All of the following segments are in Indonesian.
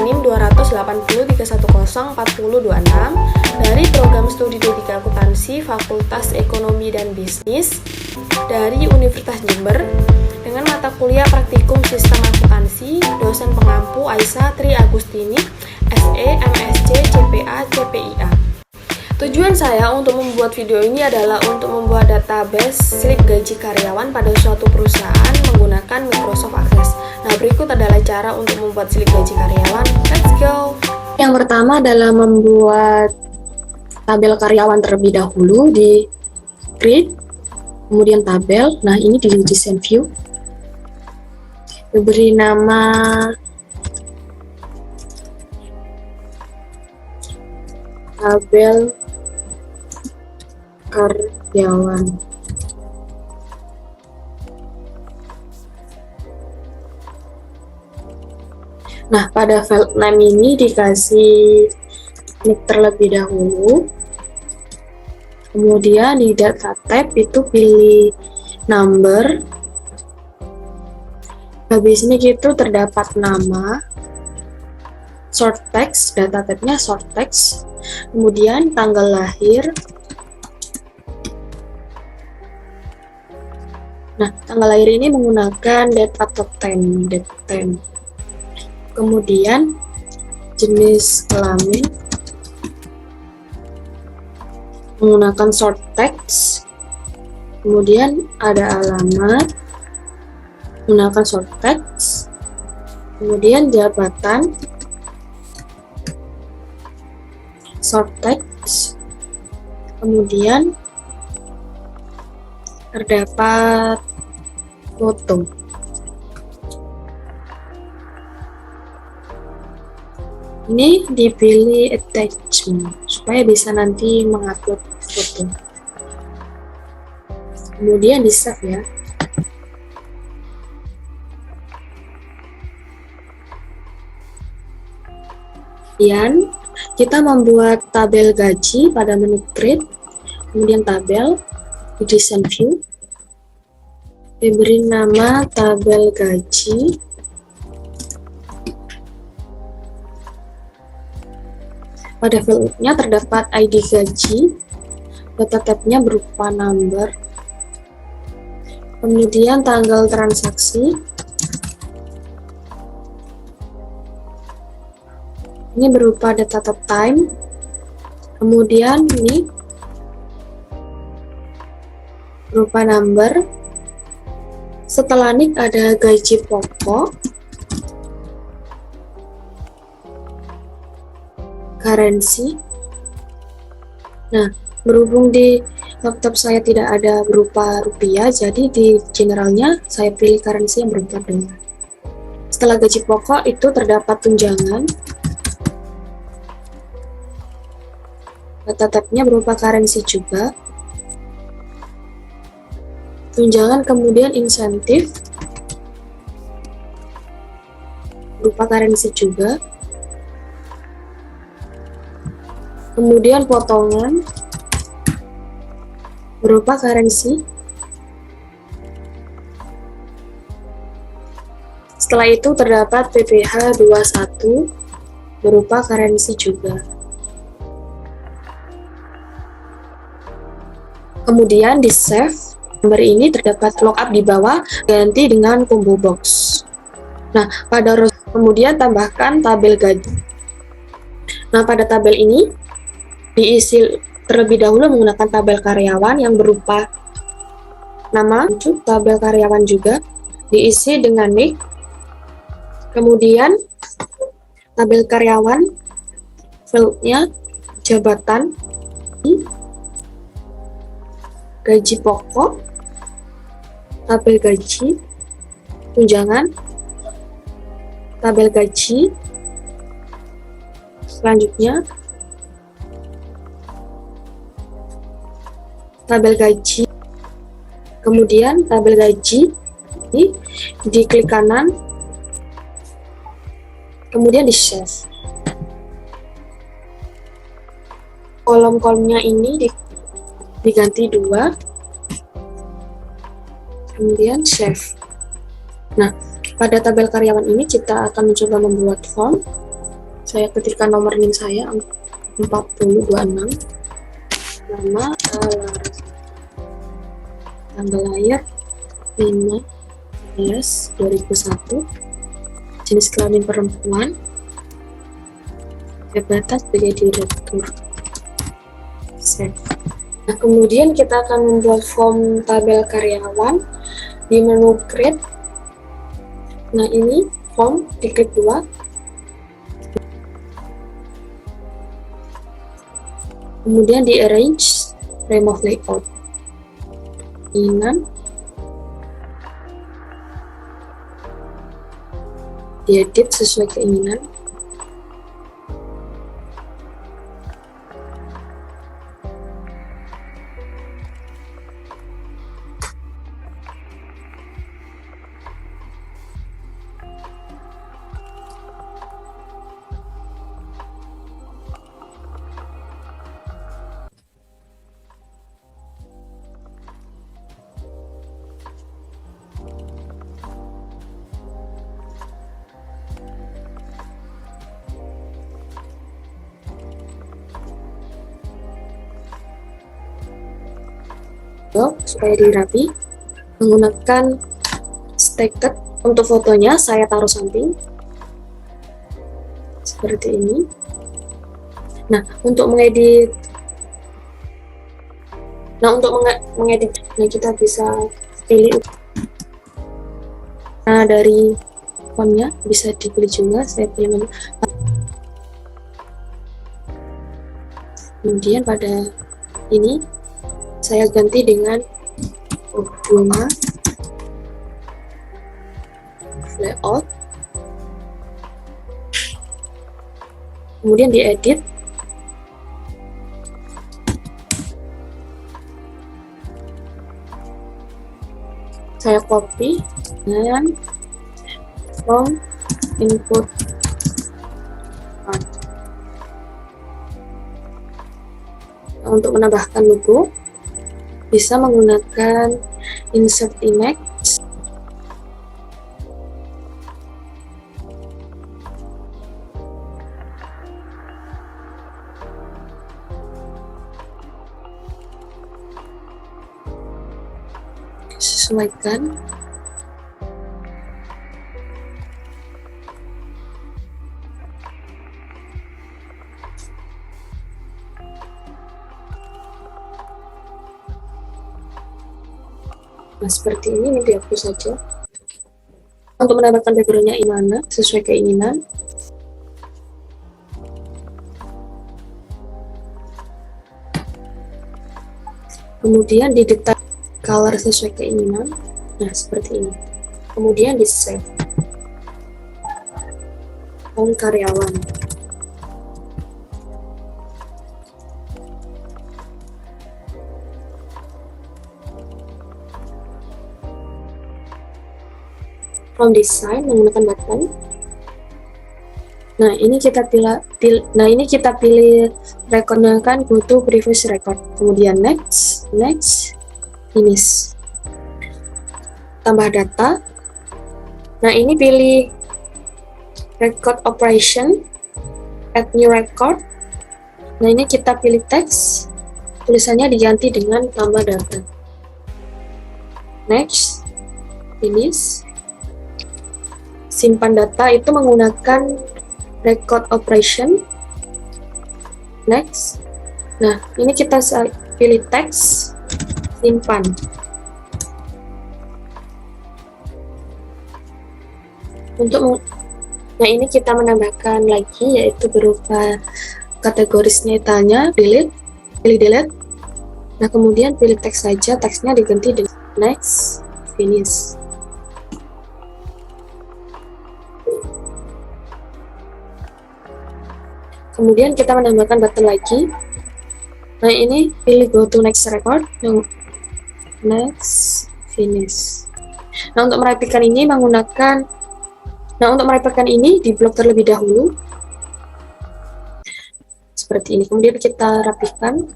NIM 280310406 dari Program Studi D3 Akuntansi Fakultas Ekonomi dan Bisnis dari Universitas Jember dengan mata kuliah Praktikum Sistem Akuntansi, dosen pengampu Aisyah Tri Agustini, SE, MSc, CPA, CPIA. Tujuan saya untuk membuat video ini adalah untuk membuat database slip gaji karyawan pada suatu perusahaan menggunakan Microsoft Access. Nah, berikut adalah cara untuk membuat slip gaji karyawan. Let's go! Yang pertama adalah membuat tabel karyawan terlebih dahulu di Create, kemudian tabel. Nah, ini di Design View. Diberi nama tabel karyawan. Nah, pada file name ini dikasih nick terlebih dahulu. Kemudian di data tab itu pilih number. Habis ini gitu terdapat nama, short text, data tabnya short text. Kemudian tanggal lahir. Nah, tanggal lahir ini menggunakan date atau time, date time. Kemudian jenis kelamin menggunakan short text. Kemudian ada alamat menggunakan short text. Kemudian jabatan short text. Kemudian terdapat foto. Ini dipilih attachment supaya bisa nanti mengupload foto. Kemudian di save ya. Kemudian kita membuat tabel gaji pada menu Create, kemudian tabel di Design View, diberi nama tabel gaji. Pada fieldnya terdapat ID gaji, data tabnya berupa number, kemudian tanggal transaksi, ini berupa data tab time, kemudian ini berupa number. Setelah nick ada gaji pokok, currency. Nah, berhubung di laptop saya tidak ada berupa rupiah, jadi di generalnya saya pilih currency yang berupa dolar. Setelah gaji pokok itu terdapat tunjangan. Data tabnya berupa currency juga. Tunjangan kemudian insentif berupa currency juga. Kemudian potongan berupa currency. Setelah itu terdapat PPh 21 berupa currency juga. Kemudian di save, nomor ini terdapat lookup di bawah, ganti dengan combo box. Nah, kemudian tambahkan tabel gaji. Nah, pada tabel ini diisi terlebih dahulu menggunakan tabel karyawan yang berupa nama, tabel karyawan juga diisi dengan nick, kemudian tabel karyawan, fieldnya jabatan, gaji pokok, tabel gaji, tunjangan, tabel gaji, selanjutnya tabel gaji, kemudian tabel gaji ini di klik kanan, kemudian di save. Kolom-kolomnya ini diganti 2, kemudian save. Nah, pada tabel karyawan ini kita akan mencoba membuat form. Saya ketikkan nomor NIM saya 4026, nama Laras, tanggal lahir 5/11/2001, jenis kelamin perempuan, jabatan sebagai direktur. Save. Nah, kemudian kita akan membuat form tabel karyawan di menu create. Nah, ini form, diklik 2. Kemudian di arrange, remove layout. Keinginan, diedit sesuai keinginan. Supaya dirapi, menggunakan stacked. Untuk fotonya saya taruh samping seperti ini. Nah, untuk mengedit kita bisa pilih. Nah, dari fontnya bisa dipilih juga, saya pilih menu. Kemudian pada ini saya ganti dengan bunga layout. Kemudian diedit. Saya copy dan from input part. Untuk menambahkan logo bisa menggunakan insert image. Sesuaikan. Nah, seperti ini dihapus saja. Untuk menambahkan backgroundnya mana sesuai keinginan. Kemudian di detail color sesuai keinginan. Nah, seperti ini. Kemudian di save. Form karyawan. From design menggunakan button. Nah, ini kita pilih recordnya kan go to previous record. Kemudian next, finish. Tambah data. Nah, ini pilih record operation, add new record. Nah, ini kita pilih teks. Tulisannya diganti dengan tambah data. Next, finish. Simpan data itu menggunakan record operation. Next. Nah, ini kita pilih teks, simpan. Nah, ini kita menambahkan lagi, yaitu berupa kategori senjatanya, pilih delete. Nah, kemudian pilih teks saja, teksnya diganti dengan next, finish. Kemudian kita menambahkan button lagi. Nah, ini pilih go to next record, yang next, finish. Nah, untuk merapikan ini di blok terlebih dahulu. Seperti ini. Kemudian kita rapikan.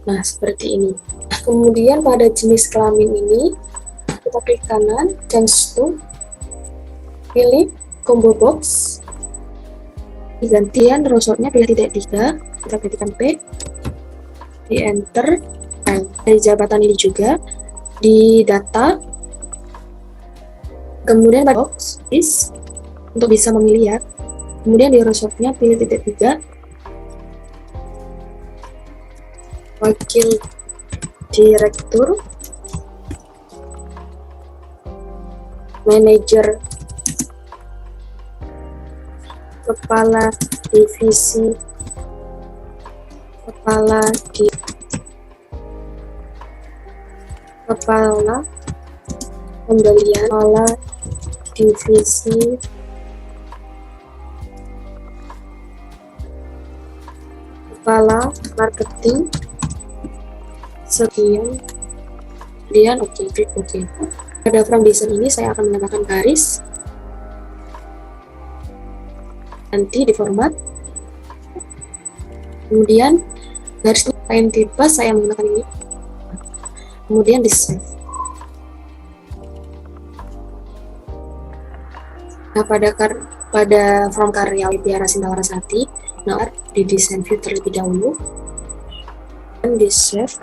Nah, seperti ini. Kemudian pada jenis kelamin ini, kita klik kanan, change to, pilih combo box. Gantian rosornya pilih titik 3, kita ketikkan P, di enter. Nah, dari jabatan ini juga di data, kemudian box is untuk bisa memilih ya. Kemudian di rosornya pilih titik 3, wakil direktur, manajer, kepala divisi, kepala pembelian, kepala divisi, kepala marketing, sekian. Kemudian oke, klik oke. Pada from design ini saya akan menambahkan garis, nanti di format, kemudian garis lain tipe saya menggunakan ini, kemudian di save. Nah, pada from karya Tiara Sintawarasati, nah di desain view terlebih dahulu dan di save.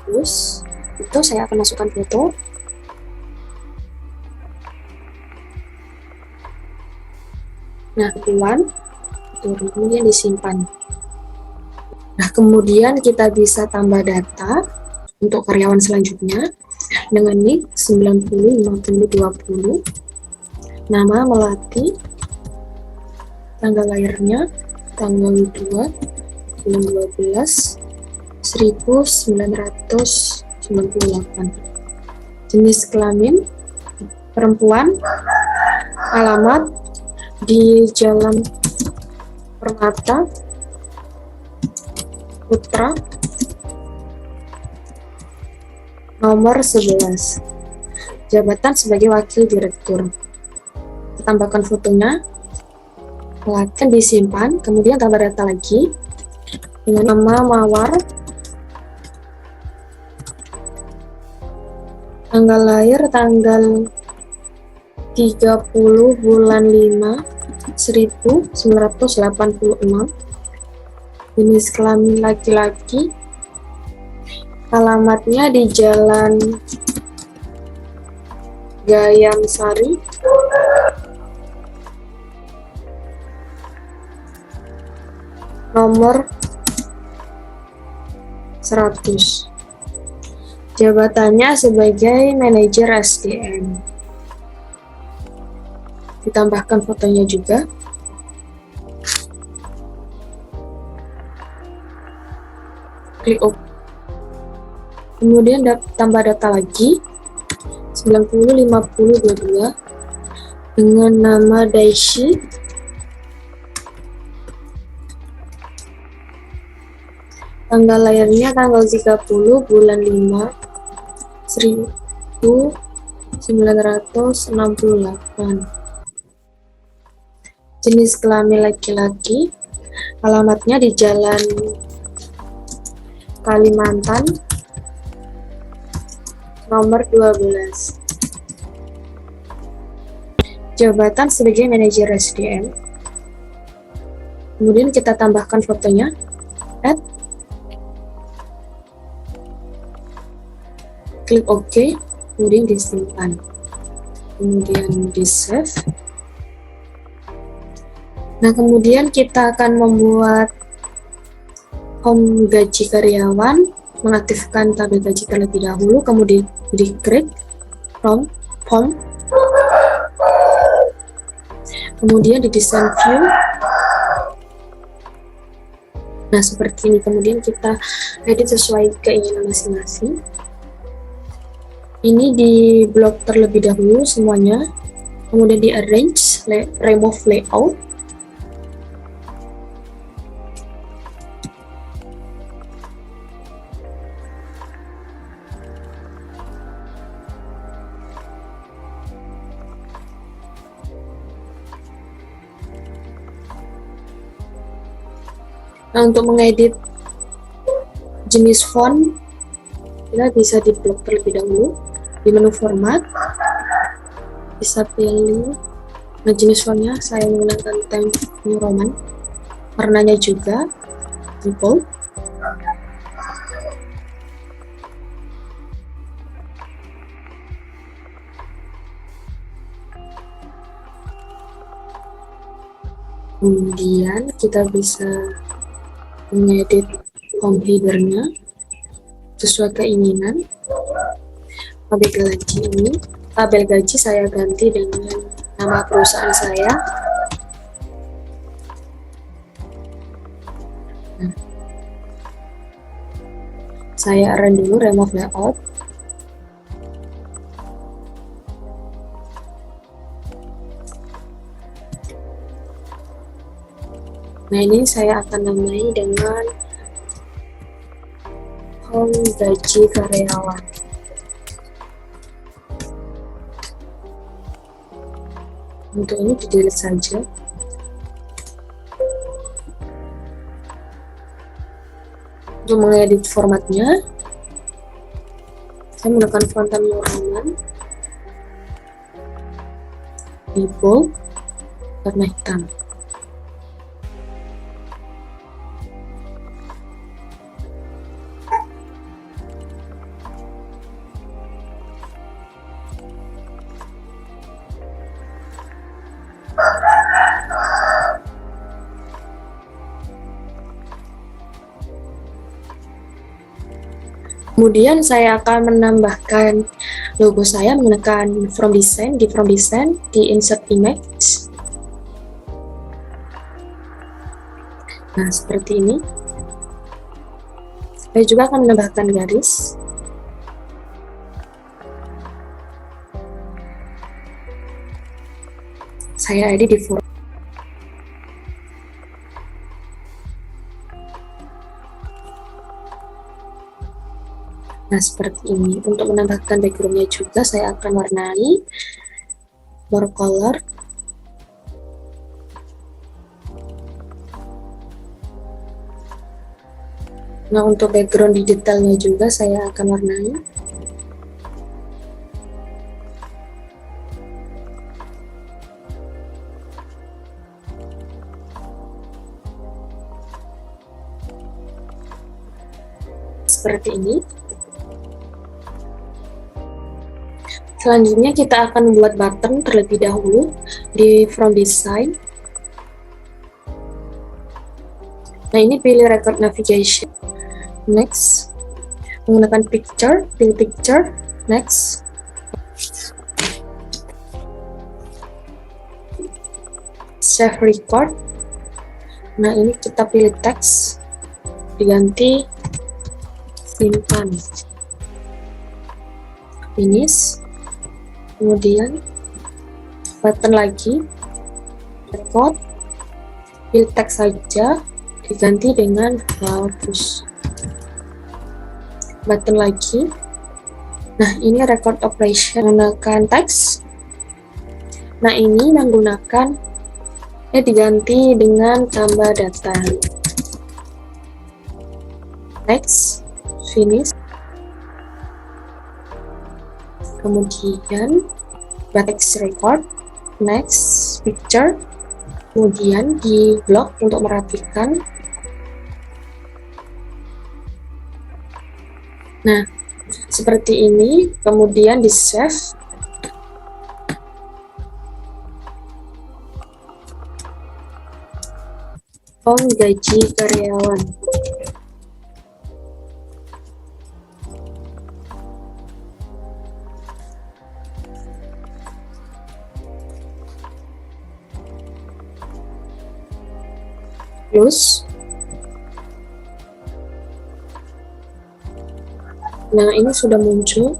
Terus itu saya akan masukkan foto. Nah, kemudian disimpan. Nah, kemudian kita bisa tambah data untuk karyawan selanjutnya dengan nick 90 50 20, nama Melati, tanggal lahirnya tanggal 2 bulan 12 1998, jenis kelamin perempuan, alamat di Jalan Permata Putra, nomor 11, jabatan sebagai wakil direktur. Tambahkan fotonya, akan disimpan, kemudian tambah data lagi dengan nama Mawar, tanggal lahir tanggal 30 bulan 5 1986, jenis kelamin laki-laki, alamatnya di Jalan Gayam Sari, nomor 100, jabatannya sebagai manajer SDM. Ditambahkan fotonya juga. Klik OK. Kemudian tambah data lagi 90 50 22 dengan nama Daishi, tanggal lahirnya tanggal 30 bulan 5 1968, jenis kelamin laki-laki, alamatnya di Jalan Kalimantan, nomor 12, jabatan sebagai manajer SDM. Kemudian kita tambahkan fotonya, add, klik OK, kemudian disimpan, kemudian di save. Nah, kemudian kita akan membuat home gaji karyawan, mengaktifkan tabel gaji terlebih dahulu, kemudian diklik home, kemudian di design view. Nah, seperti ini. Kemudian kita edit sesuai keinginan masing-masing. Ini di blok terlebih dahulu semuanya, kemudian di arrange, remove layout, nah, untuk mengedit jenis font, kita bisa di blok terlebih dahulu, di menu format, bisa pilih Nah, jenis fontnya saya menggunakan Times New Roman. Warnanya juga bold. Kemudian kita bisa mengedit home header-nya sesuai keinginan. Tabel gaji saya ganti dengan nama perusahaan saya. Nah, saya arrange dulu remove layout. Nah, ini saya akan namai dengan home gaji karyawan. Untuk ini di-delete saja. Untuk mengedit formatnya, saya menggunakan font Times New Roman, di bold, warna hitam. Kemudian saya akan menambahkan logo saya menggunakan From Design, di Insert Image. Nah, seperti ini. Saya juga akan menambahkan garis. Saya edit di form. Nah, seperti ini. Untuk menambahkan backgroundnya juga saya akan warnai more color. Nah, untuk background di detailnya juga saya akan warnai. Seperti ini. Selanjutnya kita akan membuat button terlebih dahulu di From Design. Nah, ini pilih Record Navigation. Next. Menggunakan Picture, pilih Picture. Next. Save Record. Nah, ini kita pilih Text. Diganti simpan. Finish. Kemudian button lagi, record, pilih teks saja, diganti dengan hapus. Button lagi. Nah, ini record operation menggunakan teks. Nah, ini menggunakan diganti dengan tambah data. Next, finish. Kemudian text record, next picture, kemudian di blok untuk merapikan. Nah, seperti ini, kemudian di save. Form gaji karyawan. Close. Nah, ini sudah muncul.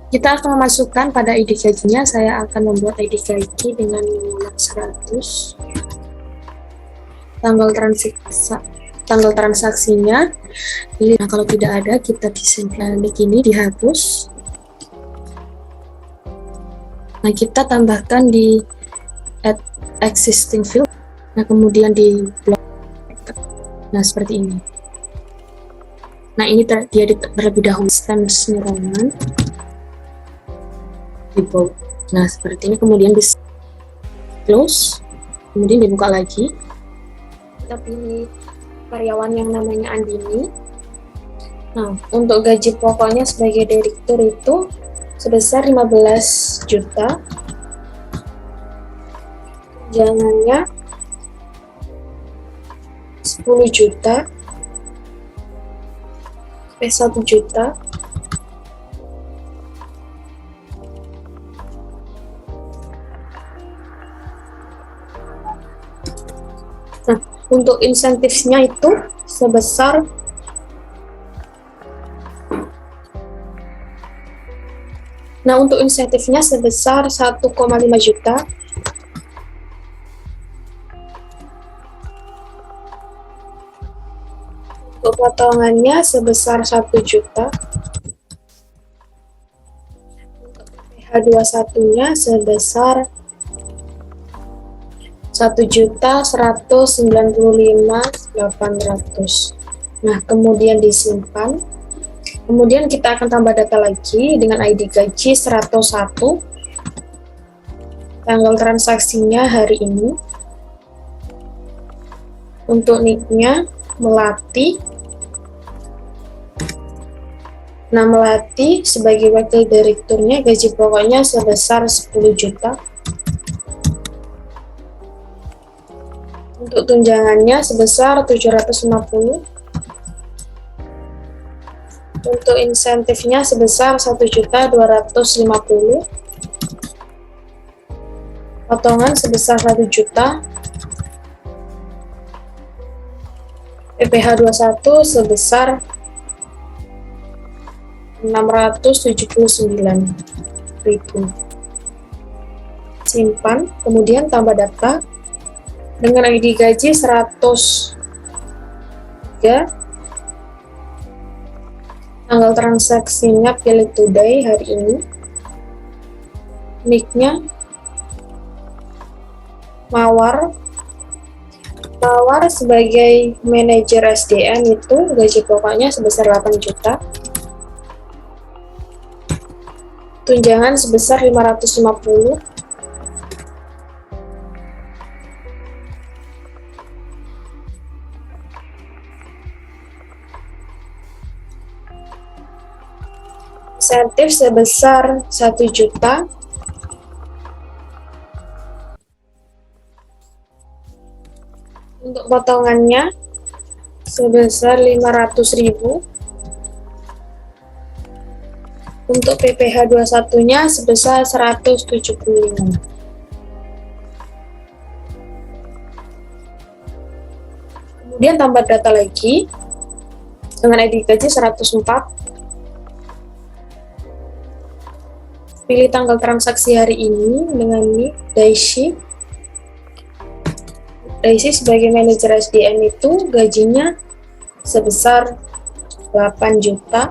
Kita akan memasukkan pada ID gajinya. Saya akan membuat ID gaji dengan menggunakan 100. Tanggal transaksinya. Nah, kalau tidak ada, kita desain klik ini dihapus. Nah, kita tambahkan di add existing field. Nah, kemudian di blok. Nah, seperti ini. Nah, ini dia terlebih dahulu Times New Roman di bold. Nah, seperti ini. Kemudian bisa. close, kemudian dibuka lagi. Kita pilih karyawan yang namanya Andini. Nah, untuk gaji pokoknya sebagai direktur itu sebesar 15 juta. Tunjangannya 10 juta. 1 juta. Nah, untuk insentifnya itu sebesar untuk insentifnya sebesar 1,5 juta. Untuk potongannya sebesar 1 juta. Untuk PH21-nya sebesar 1.195.800. Nah, kemudian disimpan. Kemudian kita akan tambah data lagi dengan ID gaji 101. Tanggal transaksinya hari ini. Untuk nicknya Melati. Nah, Melati sebagai wakil direkturnya gaji pokoknya sebesar 10 juta. Untuk tunjangannya sebesar 750. Untuk insentifnya sebesar 1.250. Potongan sebesar 1 juta. PPh 21 sebesar 679.000. Simpan, kemudian tambah data dengan ID gaji 103. Tanggal transaksinya pilih today hari ini. Nicknya Mawar. Mawar sebagai manajer SDM itu gaji pokoknya sebesar 8 juta. Tunjangan sebesar 550. Insentif sebesar 1 juta. Untuk potongannya sebesar 500.000. Untuk PPh 21-nya sebesar 175. Kemudian tambah data lagi dengan ID gaji 104. Pilih tanggal transaksi hari ini dengan NIK Daisy. Daisy sebagai manajer SDM itu gajinya sebesar 8 juta.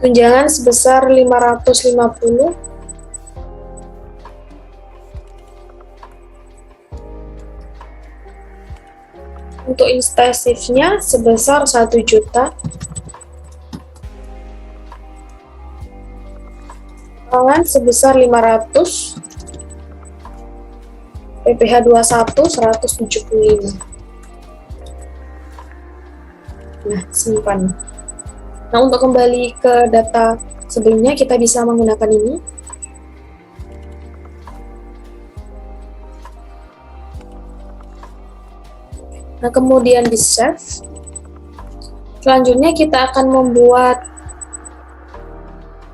Tunjangan sebesar 550. Untuk insentifnya sebesar 1 juta. Potongan sebesar 500. PPh 21 175. Nah, simpan. Nah, untuk kembali ke data sebelumnya kita bisa menggunakan ini. Nah, kemudian di save. Selanjutnya kita akan membuat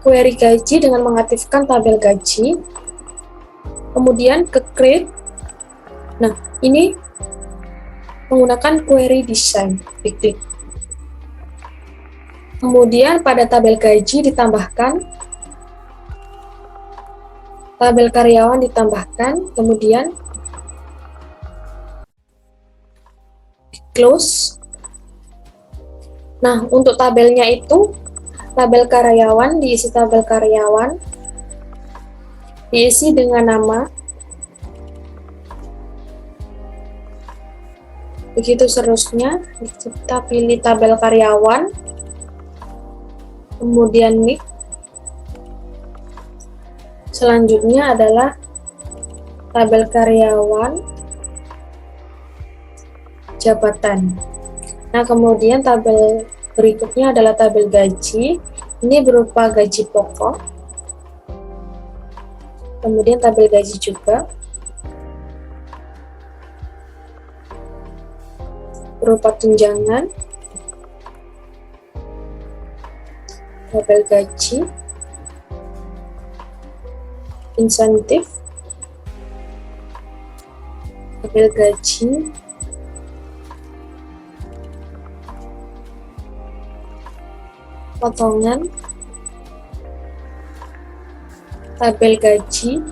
query gaji dengan mengaktifkan tabel gaji. Kemudian ke create. Nah, ini menggunakan query design. Klik. Kemudian pada tabel gaji ditambahkan, tabel karyawan ditambahkan, kemudian close. Nah, untuk tabelnya itu tabel karyawan, diisi tabel karyawan, diisi dengan nama, begitu seterusnya. Kita pilih tabel karyawan, kemudian nick, Selanjutnya adalah tabel karyawan, jabatan. Nah, kemudian tabel berikutnya adalah tabel gaji. Ini berupa gaji pokok. Kemudian tabel gaji juga berupa tunjangan, tabel gaji, insentif, tabel gaji, potongan, tabel gaji,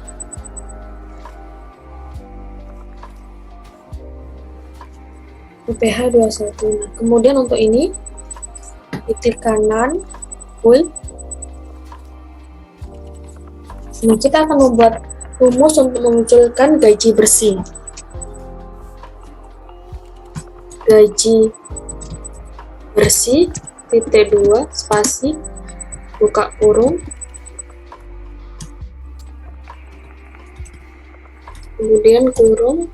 PPh 21. Nah, kemudian untuk ini titik kanan full. Nah, kita akan membuat rumus untuk memunculkan gaji bersih. Gaji bersih titik 2 spasi buka kurung, kemudian kurung,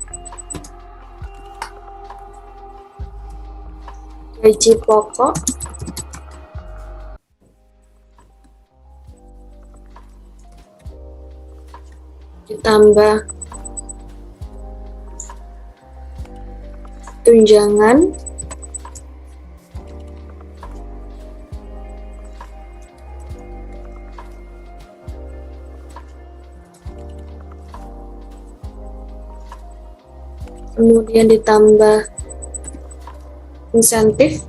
gaji pokok ditambah tunjangan kemudian ditambah insentif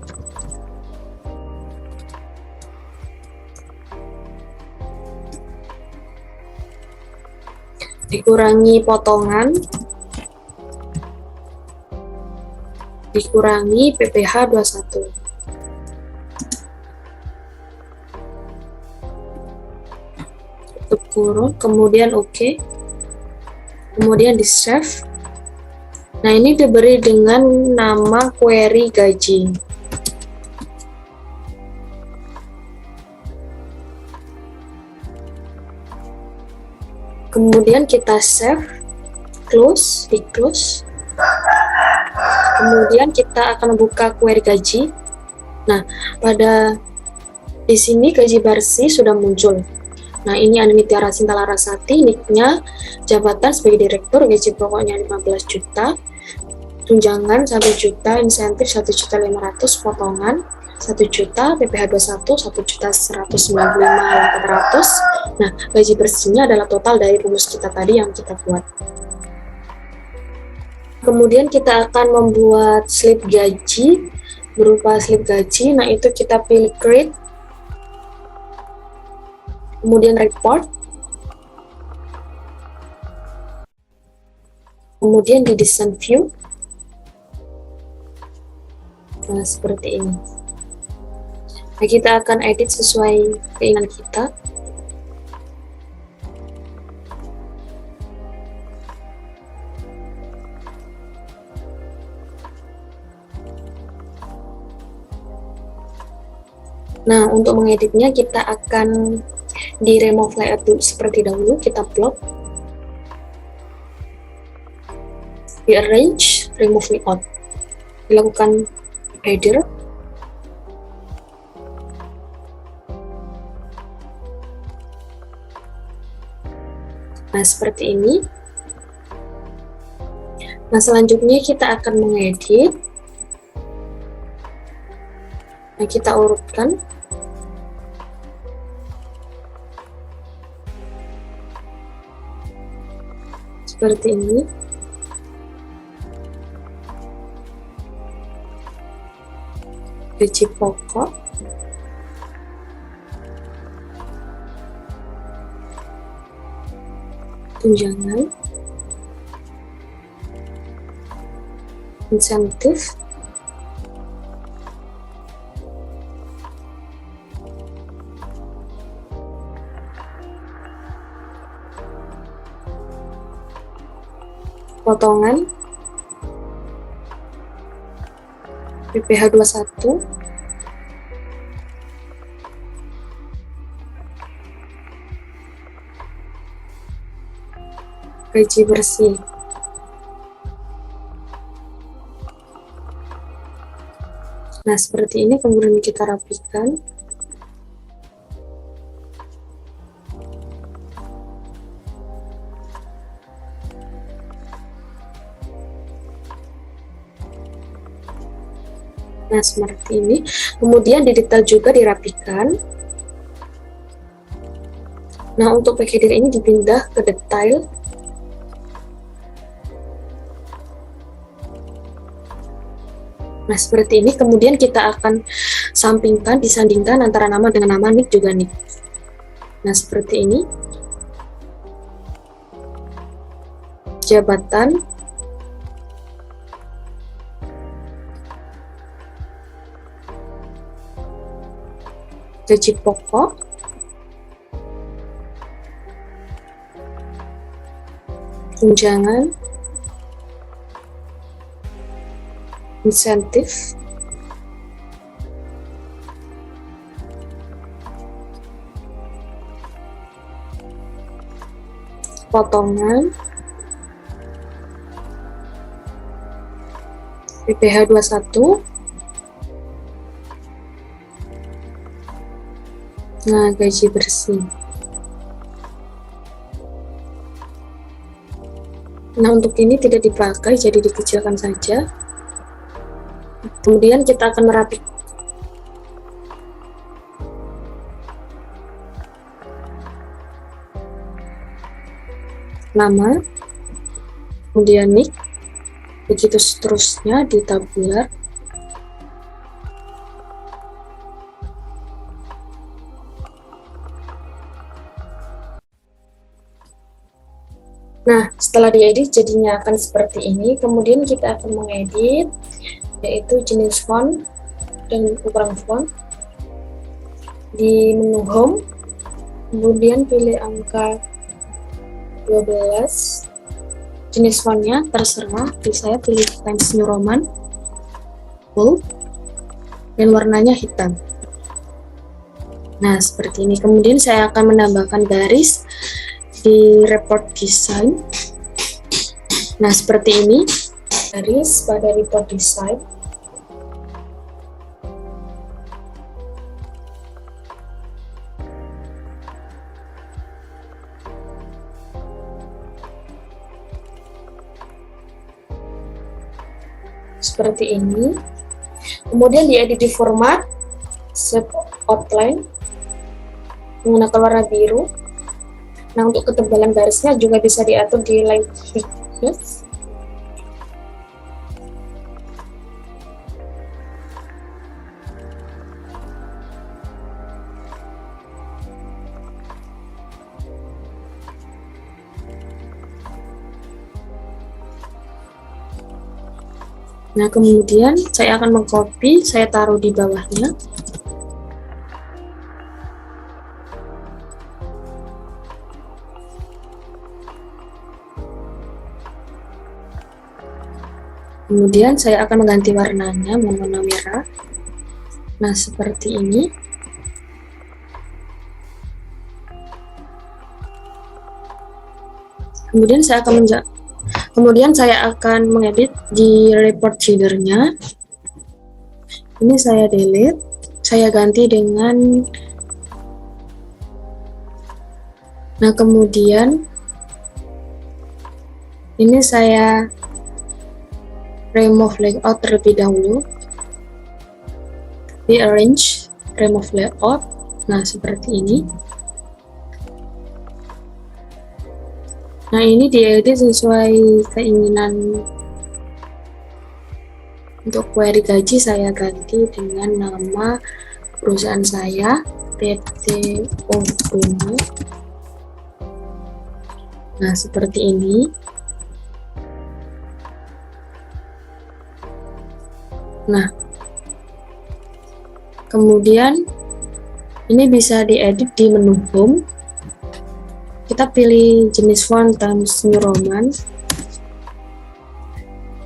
dikurangi potongan dikurangi PPh 21. Tutup kurung, kemudian oke. Kemudian di save. Nah, ini diberi dengan nama query gaji. Kemudian kita save, close, di close. Kemudian kita akan buka query gaji. Nah, di sini gaji bersih sudah muncul. Nah, ini Anindita Rasinta Larasati, nicknya, jabatan sebagai direktur, gaji pokoknya 15 juta, tunjangan 1 juta, insentif 1.500.000, potongan 1 juta, PPh 21 1.195.800. Nah, gaji bersihnya adalah total dari rumus kita tadi yang kita buat. Kemudian kita akan membuat slip gaji berupa slip gaji. Nah, itu kita pilih create, kemudian report, kemudian di design view. Nah, seperti ini. Nah, kita akan edit sesuai keinginan kita. Nah, untuk mengeditnya kita akan di remove layout dulu seperti dahulu, kita plot, di arrange, remove layout, dilakukan header, nah seperti ini. Nah, selanjutnya kita akan mengedit. Nah, kita urutkan. Seperti ini. Gaji pokok. Tunjangan. Insentif. Potongan PPh 21, gaji bersih. Nah, seperti ini kemudian kita rapikan. Nah, seperti ini. Kemudian di detail juga dirapikan. Nah, untuk header ini dipindah ke detail. Nah, seperti ini. Kemudian kita akan sampingkan, disandingkan antara nama dengan nama, nick juga nick. Nah, seperti ini. Jabatan. Gaji pokok. Tunjangan. Insentif. Potongan. PPh 21. Nah, gaji bersih. Nah, untuk ini tidak dipakai, jadi dikecilkan saja. Kemudian kita akan merapikan nama, kemudian nick, begitu seterusnya di tabular. Nah, setelah diedit jadinya akan seperti ini. Kemudian kita akan mengedit, yaitu jenis font dan ukuran font. Di menu home, kemudian pilih angka 12. Jenis fontnya terserah, saya pilih Times New Roman, bold, dan warnanya hitam. Nah, seperti ini. Kemudian saya akan menambahkan garis di report design. Nah, seperti ini garis pada report design. Seperti ini. Kemudian diedit di format shape outline menggunakan warna biru. Nah, untuk ketebalan garisnya juga bisa diatur di line thickness. Nah, kemudian saya akan mengcopy, saya taruh di bawahnya. Kemudian saya akan mengganti warnanya warna merah. Nah, seperti ini. Kemudian saya akan mengedit di report header-nya. Ini saya delete, saya ganti dengan. Nah, kemudian ini saya remove layout terlebih dahulu. Di arrange, remove layout. Nah, seperti ini. Nah, ini diedit sesuai keinginan. Untuk query gaji saya ganti dengan nama perusahaan saya, PT Ogono. Nah, seperti ini. Nah, kemudian ini bisa diedit di menu home. Kita pilih jenis font Times New Roman,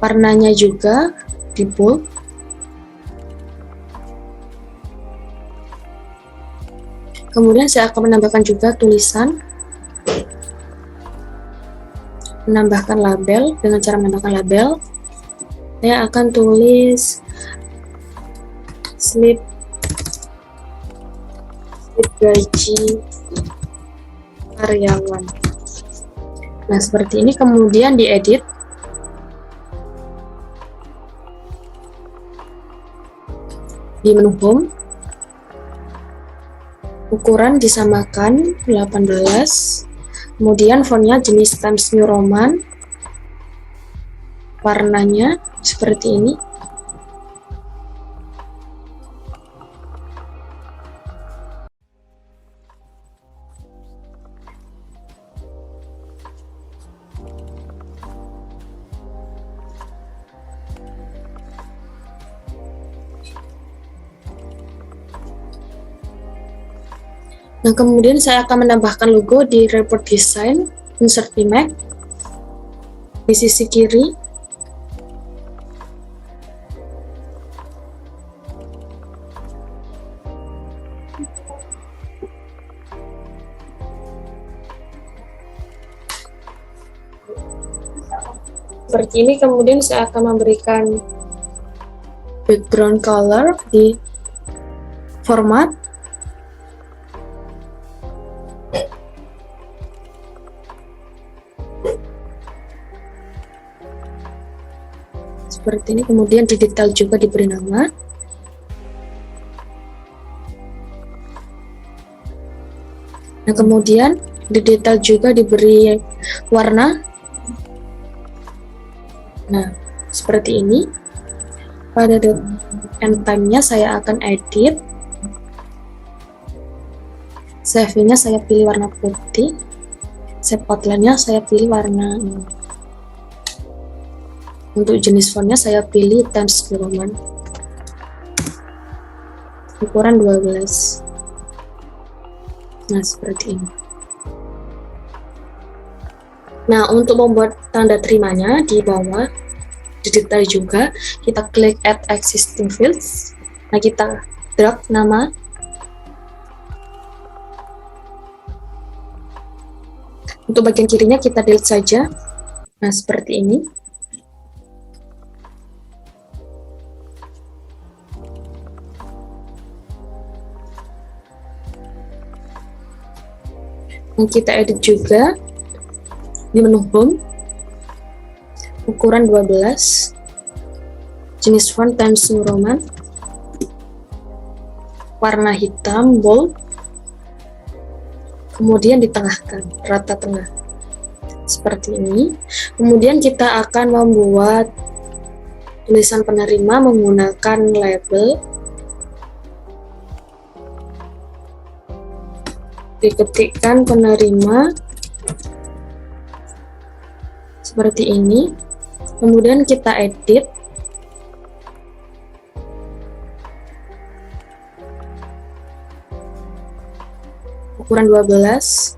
warnanya juga di bold. Kemudian saya akan menambahkan juga tulisan. menambahkan label. Dengan cara menambahkan label, saya akan tulis slip gaji karyawan. Nah, seperti ini, kemudian diedit. Di menu home, ukuran disamakan 18, kemudian fontnya jenis Times New Roman, warnanya seperti ini. Nah, kemudian saya akan menambahkan logo di report design, insert image, di sisi kiri. Seperti ini, kemudian saya akan memberikan background color di format. Seperti ini, kemudian di detail juga diberi nama. Nah, kemudian di detail juga diberi warna. Nah, seperti ini. Pada end time-nya saya akan edit. Save-nya saya pilih warna putih. Save outline-nya saya pilih warna ini. Untuk jenis fontnya saya pilih Times New Roman, ukuran 12. Nah, seperti ini. Nah, untuk membuat tanda terimanya di bawah, di detail juga, kita klik Add Existing Fields. Nah, kita drag nama. Untuk bagian kirinya kita delete saja. Nah, seperti ini. Dan kita edit juga di menu home, ukuran 12, jenis font Times New Roman, warna hitam bold, kemudian ditengahkan, rata tengah seperti ini. Kemudian kita akan membuat tulisan penerima menggunakan label. Diketikkan penerima seperti ini, kemudian kita edit. Ukuran 12,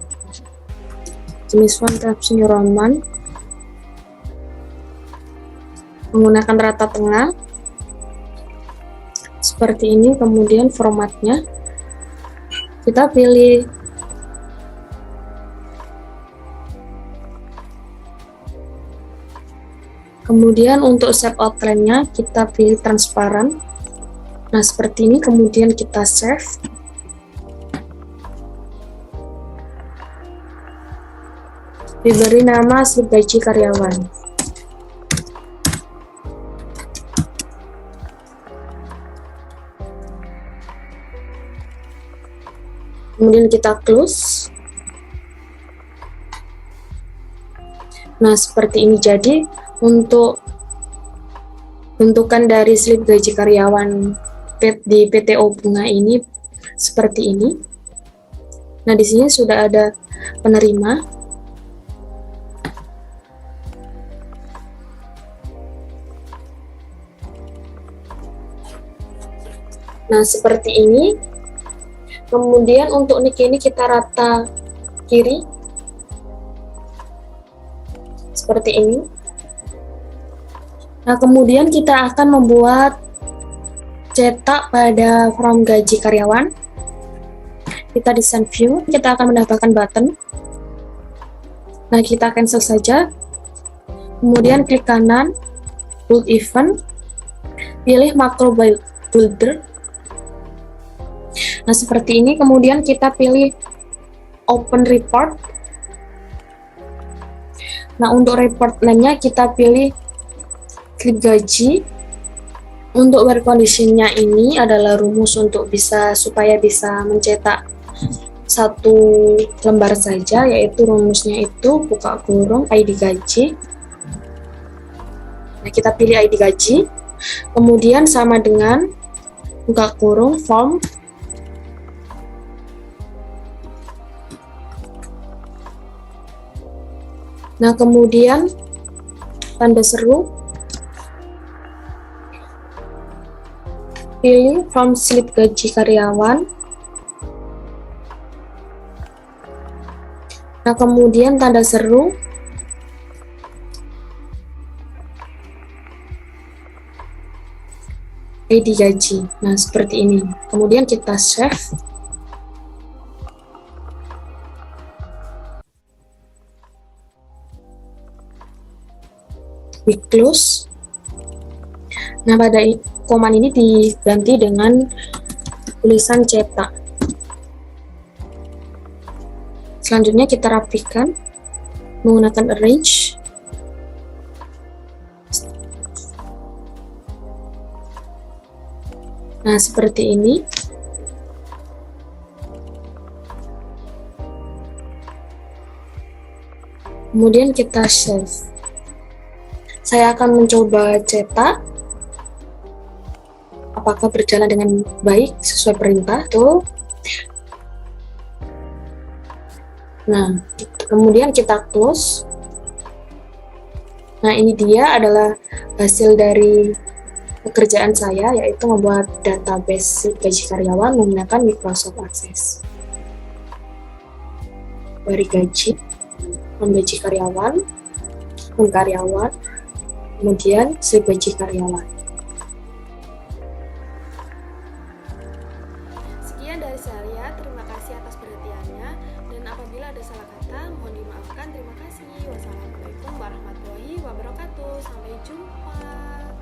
jenis font Times New Roman, menggunakan rata tengah seperti ini. Kemudian formatnya kita pilih kemudian untuk shape outline-nya kita pilih transparan. Nah, seperti ini, kemudian kita save. Diberi nama slip gaji karyawan. Kemudian kita close. Nah, seperti ini. Jadi untuk bentukan dari slip gaji karyawan di PTO Bunga ini seperti ini. Nah, di sini sudah ada penerima. Nah, seperti ini. Kemudian untuk nick ini kita rata kiri seperti ini. Nah, kemudian kita akan membuat cetak pada form gaji karyawan. Kita desain view, kita akan menambahkan button. Nah, kita cancel saja. Kemudian klik kanan, build event, pilih makro builder. Nah, seperti ini. Kemudian kita pilih open report. Nah, untuk report name-nya kita pilih slip gaji. Untuk work condition-nya ini adalah rumus untuk supaya bisa mencetak satu lembar saja, yaitu rumusnya itu buka kurung ID gaji. Nah, kita pilih ID gaji, kemudian sama dengan buka kurung form, nah kemudian tanda seru, pilih form slip gaji karyawan. Nah, kemudian tanda seru, ID gaji. Nah, seperti ini. Kemudian kita save. We close. Nah, pada command ini diganti dengan tulisan cetak. Selanjutnya kita rapikan menggunakan arrange. Nah, seperti ini. Kemudian kita save. Saya akan mencoba cetak. Apakah berjalan dengan baik sesuai perintah tuh. Nah, kemudian kita close. Nah, ini dia adalah hasil dari pekerjaan saya, yaitu membuat database gaji karyawan menggunakan Microsoft Access. Dari gaji, menggaji karyawan, karyawan, kemudian slip gaji karyawan. Sekian dari saya, terima kasih atas perhatiannya, dan apabila ada salah kata, mohon dimaafkan. Terima kasih. Wassalamualaikum warahmatullahi wabarakatuh. Sampai jumpa.